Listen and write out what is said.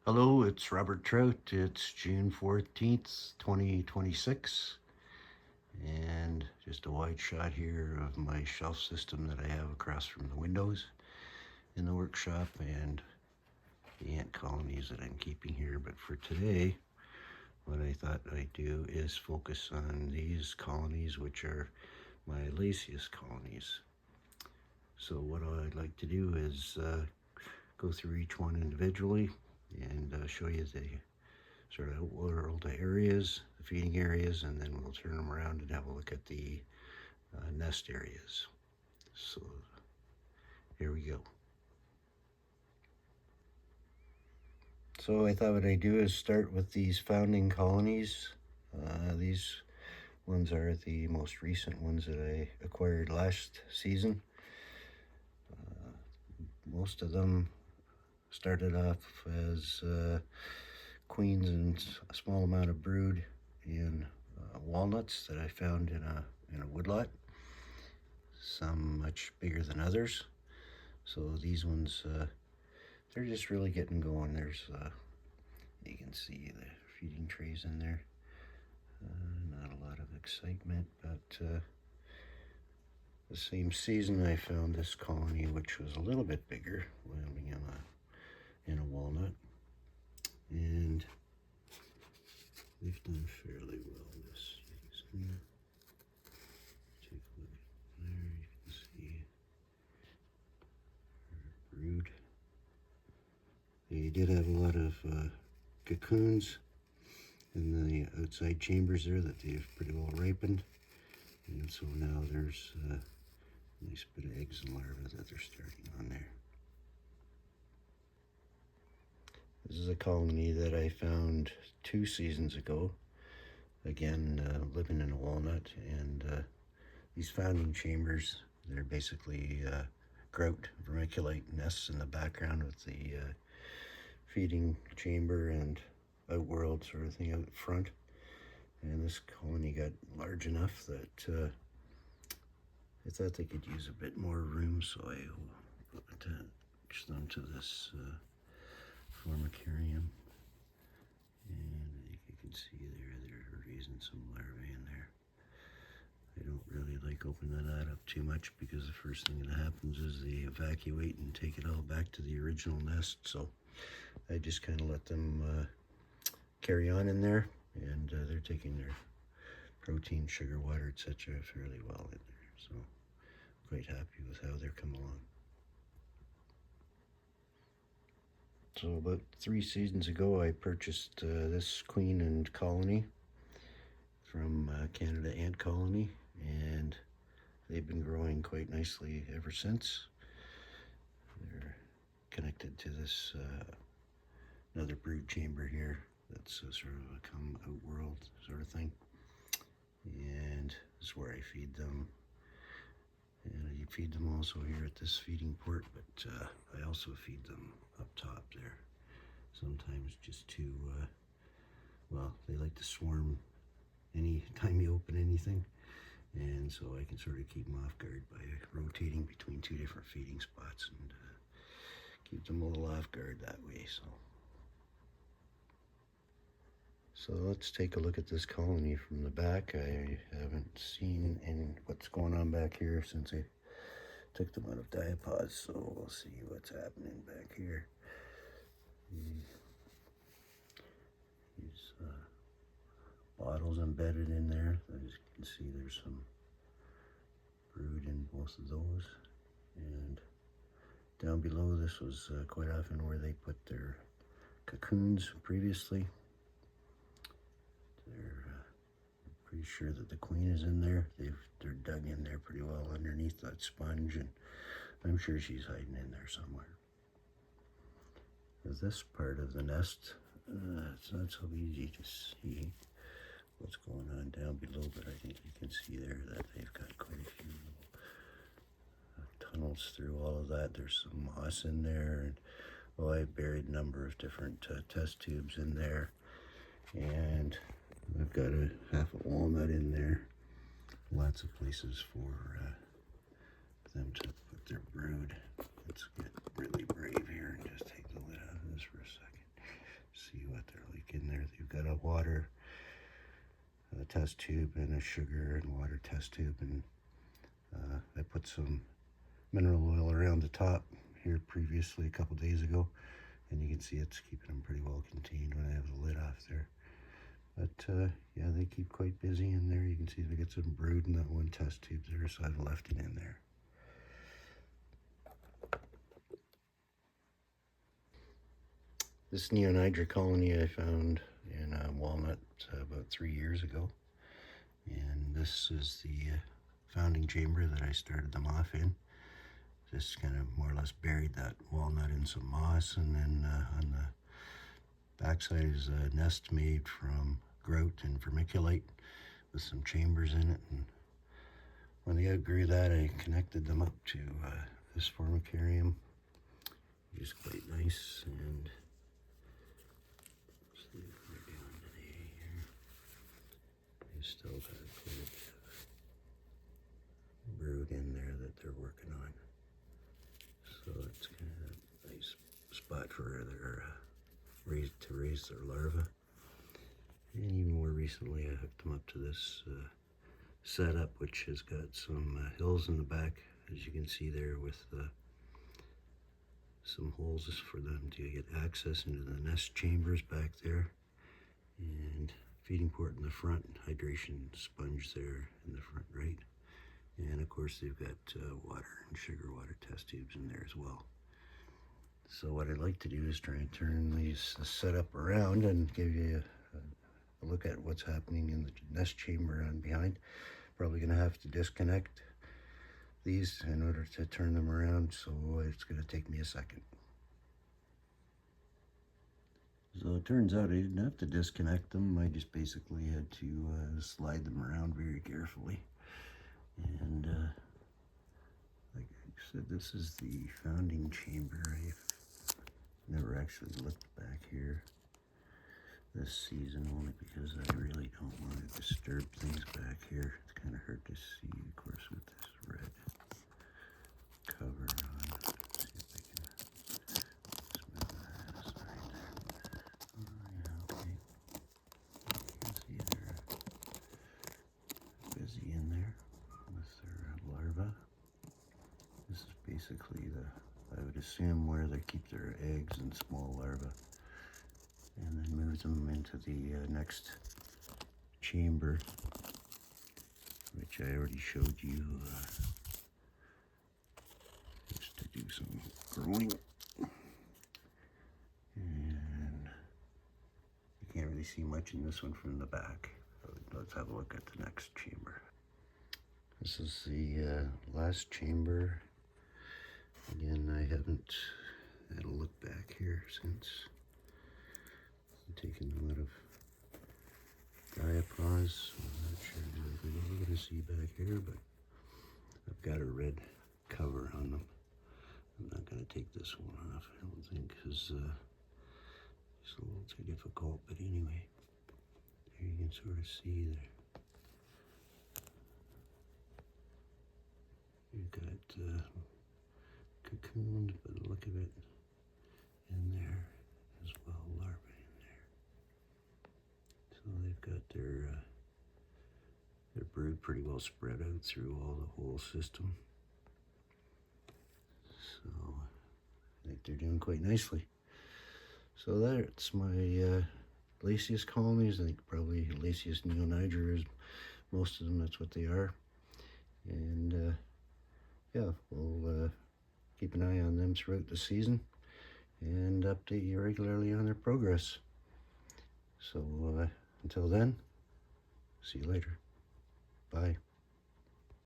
Hello, it's Robert Trout. It's June 14th, 2026, and just a wide shot here of my shelf system that I have across from the windows in the workshop and the ant colonies that I'm keeping here. But for today, what I thought I'd do is focus on these colonies, which are my Lasius colonies. So what I'd like to do is go through each one individually and show you the sort of outworld areas, the feeding areas, and then we'll turn them around and have a look at the nest areas. So here we go. So I thought what I'd do is start with these founding colonies. These ones are the most recent ones that I acquired last season. Most of them started off as queens and a small amount of brood in walnuts that I found in a woodlot. Some much bigger than others. So these ones, they're just really getting going. There's, you can see the feeding trays in there. Not a lot of excitement, but the same season I found this colony, which was a little bit bigger, landing in a walnut, and they've done fairly well this season. Take a look there, you can see brood. They did have a lot of cocoons in the outside chambers there that they've pretty well ripened, and so now there's a nice bit of eggs and larvae that they're starting on there. This is a colony that I found 2 seasons ago, again living in a walnut, and these founding chambers, they're basically grout vermiculite nests in the background with the feeding chamber and outworld sort of thing out front. And this colony got large enough that I thought they could use a bit more room, so I attached them to this formicarium. And you can see they're raising some larvae in there. I don't really like opening that up too much because the first thing that happens is they evacuate and take it all back to the original nest. So I just kind of let them carry on in there, and they're taking their protein, sugar, water, etc. fairly well in there. So quite happy with how they're coming along. So about 3 seasons ago, I purchased this queen and colony from Canada Ant Colony, and they've been growing quite nicely ever since. They're connected to this another brood chamber here that's sort of a come outworld sort of thing, and this is where I feed them. And I feed them also here at this feeding port, but I also feed them up top there. Sometimes just to, well, they like to swarm any time you open anything, and so I can sort of keep them off guard by rotating between 2 different feeding spots and keep them a little off guard that way. So let's take a look at this colony from the back. I haven't seen what's going on back here since I took them out of diapods, so we'll see what's happening back here. These bottles embedded in there. As you can see, there's some brood in both of those. And down below, this was quite often where they put their cocoons previously. They're pretty sure that the queen is in there. They're dug in there pretty well underneath that sponge, and I'm sure she's hiding in there somewhere. This part of the nest, it's not so easy to see what's going on down below, but I think you can see there that they've got quite a few tunnels through all of that. There's some moss in there, and well, I buried a number of different test tubes in there, and I've got a half a walnut in there. Lots of places for them to put their brood. Let's get really brave here and just take the lid out of this for a second. test tube and a sugar and water test tube, and I put some mineral oil around the top here previously a couple days ago, and you can see it's keeping them pretty well contained when I have the lid off there. But yeah, they keep quite busy in there. You can see they get some brood in that one test tube there, so I've left it in there. This neonidra colony I found in a walnut about 3 years ago, and this is the founding chamber that I started them off in. Just kind of more or less buried that walnut in some moss, and then on the backside is a nest made from grout and vermiculite with some chambers in it. And when they outgrew that, I connected them up to this formicarium, which is quite nice. And see what we're doing today here. They still got quite a bit of brood in there that they're working on. So it's kind of a nice spot for their raise their larvae. And even more recently, I hooked them up to this setup, which has got some hills in the back, as you can see there, with some holes for them to get access into the nest chambers back there, and feeding port in the front, hydration sponge there in the front right, and of course they've got water and sugar water test tubes in there as well. So what I'd like to do is try and turn these setup around and give you a look at what's happening in the nest chamber on behind. Probably going to have to disconnect these in order to turn them around, so it's going to take me a second. So it turns out I didn't have to disconnect them. I just basically had to slide them around very carefully. And like I said, this is the founding chamber. I've never actually looked back here this season, only because I really don't want to disturb things back here. It's kind of hard to see, of course, with this red cover on. Let's see if I can smooth that aside there. Oh, yeah, okay. You can see they're busy in there with their larvae. This is basically I would assume, where they keep their eggs and small larvae, and then move them into the next chamber, which I already showed you, just to do some growing. And you can't really see much in this one from the back. Let's have a look at the next chamber. This is the last chamber. Again, I haven't had a look back here since. I'm taking them out of diapause. I'm not sure exactly what we're going to see back here, but I've got a red cover on them. I'm not going to take this one off, I don't think, because it's a little too difficult. But anyway, there you can sort of see there. You've got cocooned, by the look of it, in there as well, larvae in there. So they've got their brood pretty well spread out through the whole system. So I think they're doing quite nicely. So that's my Lasius colonies. I think probably Lasius neonidra is most of them. That's what they are. And yeah, we'll keep an eye on them throughout the season and update you regularly on their progress. So until then, see you later. Bye.